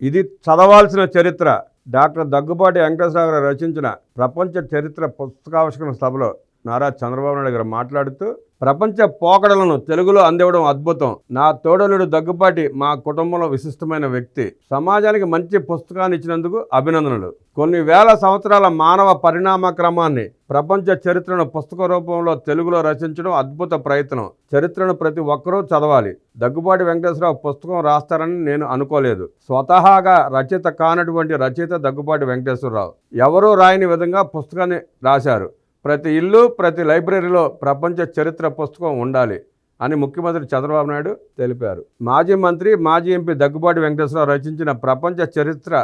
ఇది చదవాల్సిన చరిత్ర. డాక్టర్ దగ్గుబాటి వెంకటేశ్వరరావు గారు రచించిన ప్రపంచ చరిత్ర పుస్తకావిష్కరణ సభలో నారా చంద్రబాబు నాయుడు గారు మాట్లాడుతూ, ప్రపంచ పోకడలను తెలుగులో అందివ్వడం అద్భుతం. నా తోడలుడు దగ్గుబాటి మా కుటుంబంలో విశిష్టమైన వ్యక్తి. సమాజానికి మంచి పుస్తకాన్ని ఇచ్చినందుకు అభినందనలు. కొన్ని వేల సంవత్సరాల మానవ పరిణామ క్రమాన్ని, ప్రపంచ చరిత్రను పుస్తక రూపంలో తెలుగులో రచించడం అద్భుత ప్రయత్నం. చరిత్రను ప్రతి ఒక్కరూ చదవాలి. దగ్గుబాటి వెంకటేశ్వరరావు పుస్తకం రాస్తారని నేను అనుకోలేదు. స్వతహాగా రచయిత కానటువంటి రచయిత దగ్గుబాటి వెంకటేశ్వరరావు. ఎవరూ రాయని విధంగా పుస్తకాన్ని రాశారు. ప్రతి ఇల్లు, ప్రతి లైబ్రరీలో ప్రపంచ చరిత్ర పుస్తకం ఉండాలి అని ముఖ్యమంత్రి చంద్రబాబు నాయుడు తెలిపారు. మాజీ మంత్రి, మాజీ ఎంపీ దగ్గుబాటి వెంకటేశ్వరరావు రచించిన ప్రపంచ చరిత్ర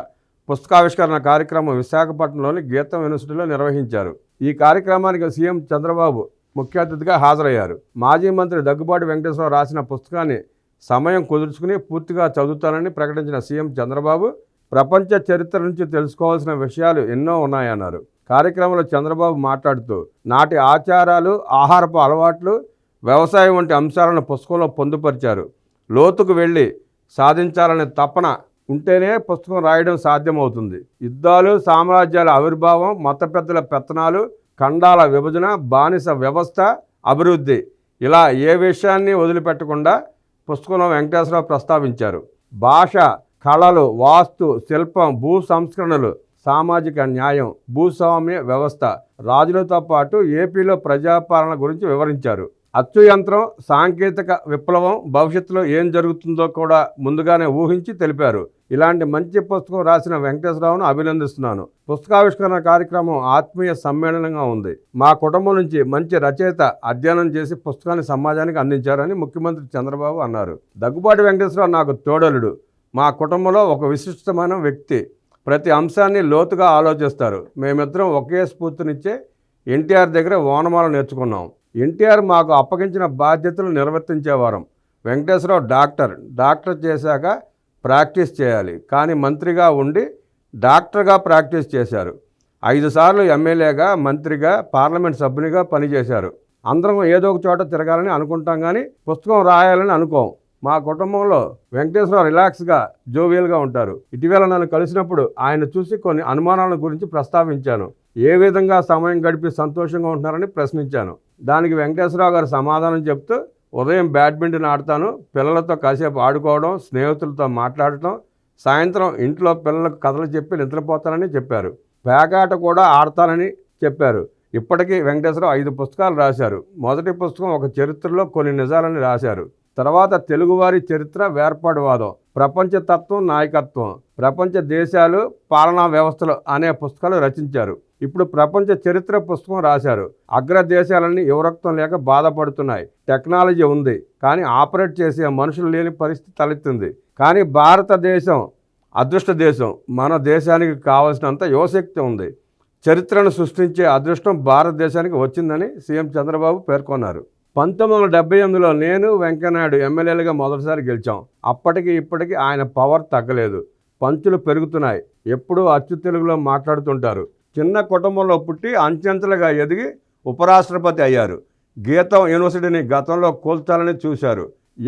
పుస్తకావిష్కరణ కార్యక్రమం విశాఖపట్నంలోని గీతం యూనివర్సిటీలో నిర్వహించారు. ఈ కార్యక్రమానికి సీఎం చంద్రబాబు ముఖ్య అతిథిగా హాజరయ్యారు. మాజీ మంత్రి దగ్గుబాటి వెంకటేశ్వరరావు రాసిన పుస్తకాన్ని సమయం కుదుర్చుకుని పూర్తిగా చదువుతానని ప్రకటించిన సీఎం చంద్రబాబు, ప్రపంచ చరిత్ర నుంచి తెలుసుకోవాల్సిన విషయాలు ఎన్నో ఉన్నాయన్నారు. కార్యక్రమంలో చంద్రబాబు మాట్లాడుతూ, నాటి ఆచారాలు, ఆహారపు అలవాట్లు, వ్యవసాయం వంటి అంశాలను పుస్తకంలో పొందుపరిచారు. లోతుకు వెళ్ళి సాధించాలనే తపన ఉంటేనే పుస్తకం రాయడం సాధ్యమవుతుంది. యుద్ధాలు, సామ్రాజ్యాల ఆవిర్భావం, మత పెద్దల పెత్తనాలు, ఖండాల విభజన, బానిస వ్యవస్థ అభివృద్ధి, ఇలా ఏ విషయాన్ని వదిలిపెట్టకుండా పుస్తకంలో వెంకటేశ్వరరావు ప్రస్తావించారు. భాష, కళలు, వాస్తు, శిల్పం, భూ సంస్కరణలు, సామాజిక న్యాయం, భూస్వామ్య వ్యవస్థ, రాజులతో పాటు ఏపీలో ప్రజాపాలన గురించి వివరించారు. అచ్చు యంత్రం, సాంకేతిక విప్లవం, భవిష్యత్తులో ఏం జరుగుతుందో కూడా ముందుగానే ఊహించి తెలిపారు. ఇలాంటి మంచి పుస్తకం రాసిన వెంకటేశ్వరరావును అభినందిస్తున్నాను. పుస్తకావిష్కరణ కార్యక్రమం ఆత్మీయ సమ్మేళనంగా ఉంది. మా కుటుంబం నుంచి మంచి రచయిత అధ్యయనం చేసి పుస్తకాన్ని సమాజానికి అందించారని ముఖ్యమంత్రి చంద్రబాబు అన్నారు. దగ్గుబాటి వెంకటేశ్వరరావు నాకు తోడలుడు. మా కుటుంబంలో ఒక విశిష్టమైన వ్యక్తి. ప్రతి అంశాన్ని లోతుగా ఆలోచిస్తారు. మేమిద్దరం ఒకే స్ఫూర్తినిచ్చే ఎన్టీఆర్ దగ్గర ఓనమాల నేర్చుకున్నాం. ఎన్టీఆర్ మాకు అప్పగించిన బాధ్యతలు నిర్వర్తించేవారం. వెంకటేశ్వరరావు డాక్టర్ చేశాక ప్రాక్టీస్ చేయాలి, కానీ మంత్రిగా ఉండి డాక్టర్గా ప్రాక్టీస్ చేశారు. 5 సార్లు ఎమ్మెల్యేగా, మంత్రిగా, పార్లమెంట్ సభ్యునిగా పనిచేశారు. అందరం ఏదో ఒక చోట తిరగాలని అనుకుంటాం, కానీ పుస్తకం రాయాలని అనుకోం. మా కుటుంబంలో వెంకటేశ్వరరావు రిలాక్స్గా, జోవియల్గా ఉంటారు. ఇటీవల నన్ను కలిసినప్పుడు ఆయన చూసి కొన్ని అనుమానాల గురించి ప్రస్తావించాను. ఏ విధంగా సమయం గడిపి సంతోషంగా ఉంటున్నారని ప్రశ్నించాను. దానికి వెంకటేశ్వరరావు గారు సమాధానం చెప్తూ, ఉదయం బ్యాడ్మింటన్ ఆడతాను, పిల్లలతో కాసేపు ఆడుకోవడం, స్నేహితులతో మాట్లాడటం, సాయంత్రం ఇంట్లో పిల్లలకు కథలు చెప్పి నిద్రపోతానని చెప్పారు. పేకాట కూడా ఆడతానని చెప్పారు. ఇప్పటికీ వెంకటేశ్వరరావు 5 పుస్తకాలు రాశారు. మొదటి పుస్తకం ఒక చరిత్రలో కొన్ని నిజాలని రాశారు. తర్వాత తెలుగువారి చరిత్ర, వేర్పాటువాదం, ప్రపంచ తత్వం, నాయకత్వం, ప్రపంచ దేశాలు, పాలనా వ్యవస్థలు అనే పుస్తకాలు రచించారు. ఇప్పుడు ప్రపంచ చరిత్ర పుస్తకం రాశారు. అగ్రదేశాలన్నీ యువరక్తం లేక బాధపడుతున్నాయి. టెక్నాలజీ ఉంది, కానీ ఆపరేట్ చేసే మనుషులు లేని పరిస్థితి తలెత్తింది. కానీ భారతదేశం అదృష్ట దేశం. మన దేశానికి కావలసినంత యువశక్తి ఉంది. చరిత్రను సృష్టించే అదృష్టం భారతదేశానికి వచ్చిందని సీఎం చంద్రబాబు పేర్కొన్నారు. 1978లో నేను, వెంకయ్యనాయుడు ఎమ్మెల్యేలుగా మొదటిసారి గెలిచాం. అప్పటికి ఇప్పటికీ ఆయన పవర్ తగ్గలేదు. పంచులు పెరుగుతున్నాయి. ఎప్పుడూ అచ్చు తెలుగులో మాట్లాడుతుంటారు. చిన్న కుటుంబంలో పుట్టి అంచెంచెలుగా ఎదిగి ఉపరాష్ట్రపతి అయ్యారు. గీతం యూనివర్సిటీని గతంలో కూల్చాలని చూశారు.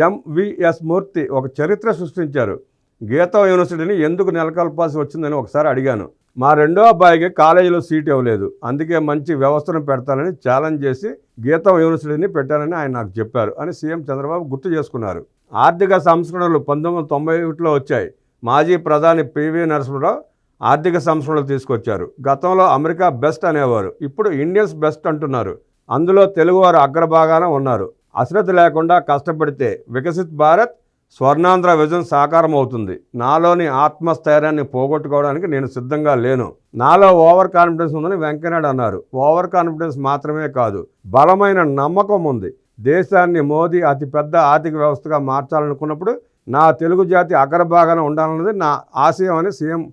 ఎంవిఎస్ మూర్తి ఒక చరిత్ర సృష్టించారు. గీతం యూనివర్సిటీని ఎందుకు నెలకొల్పాల్సి వచ్చిందని ఒకసారి అడిగాను. మా రెండో అబ్బాయికి కాలేజీలో సీట్ ఇవ్వలేదు, అందుకే మంచి వ్యవస్థను పెడతానని ఛాలెంజ్ చేసి గీతం యూనివర్సిటీని పెట్టానని ఆయన నాకు చెప్పారు అని సీఎం చంద్రబాబు గుర్తు చేసుకున్నారు. ఆర్థిక సంస్కరణలు 1991లో వచ్చాయి. మాజీ ప్రధాని పివి నరసింహరావు ఆర్థిక సంస్కరణలు తీసుకొచ్చారు. గతంలో అమెరికా బెస్ట్ అనేవారు, ఇప్పుడు ఇండియన్స్ బెస్ట్ అంటున్నారు. అందులో తెలుగువారు అగ్రభాగాన ఉన్నారు. అశ్రద్ధ లేకుండా కష్టపడితే వికసిత్ భారత్, స్వర్ణాంధ్ర విజన్ సాకారం అవుతుంది. నాలోని ఆత్మస్థైర్యాన్ని పోగొట్టుకోవడానికి నేను సిద్ధంగా లేను. నాలో ఓవర్ కాన్ఫిడెన్స్ ఉందని వెంకయ్యనాయుడు అన్నారు. ఓవర్ కాన్ఫిడెన్స్ మాత్రమే కాదు, బలమైన నమ్మకం ఉంది. దేశాన్ని మోదీ అతిపెద్ద ఆర్థిక వ్యవస్థగా మార్చాలనుకున్నప్పుడు నా తెలుగు జాతి అగ్రభాగాన ఉండాలన్నది నా ఆశయం అని సీఎం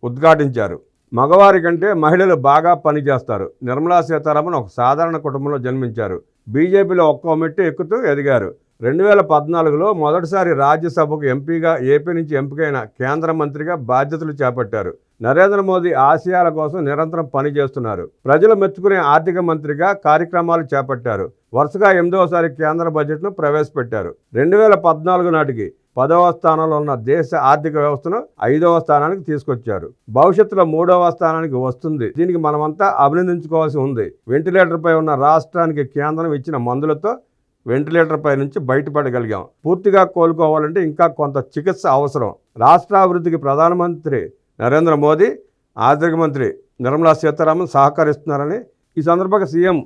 ఉద్ఘాటించారు. మగవారి కంటే మహిళలు బాగా పనిచేస్తారు. నిర్మలా సీతారామన్ ఒక సాధారణ కుటుంబంలో జన్మించారు. బీజేపీలో ఒక్కో మెట్టు ఎక్కుతూ ఎదిగారు. 2014లో మొదటిసారి రాజ్యసభకు ఎంపీగా ఏపీ నుంచి ఎంపికైన కేంద్ర మంత్రిగా బాధ్యతలు చేపట్టారు. నరేంద్ర మోదీ ఆశయాల కోసం నిరంతరం పనిచేస్తున్నారు. ప్రజలు మెచ్చుకునే ఆర్థిక మంత్రిగా కార్యక్రమాలు చేపట్టారు. వరుసగా 8వ సారి కేంద్ర బడ్జెట్ను ప్రవేశపెట్టారు. 2014 నాటికి 10వ స్థానంలో ఉన్న దేశ ఆర్థిక వ్యవస్థను 5వ స్థానానికి తీసుకొచ్చారు. భవిష్యత్తులో 3వ స్థానానికి వస్తుంది. దీనికి మనమంతా అభినందించుకోవాల్సి ఉంది. వెంటిలేటర్పై ఉన్న రాష్ట్రానికి కేంద్రం ఇచ్చిన మందులతో వెంటిలేటర్పై నుంచి బయటపడగలిగాం. పూర్తిగా కోలుకోవాలంటే ఇంకా కొంత చికిత్స అవసరం. రాష్ట్రాభివృద్ధికి ప్రధానమంత్రి నరేంద్ర మోదీ, ఆర్థిక మంత్రి నిర్మలా సీతారామన్ సహకరిస్తున్నారని ఈ సందర్భంగా సీఎం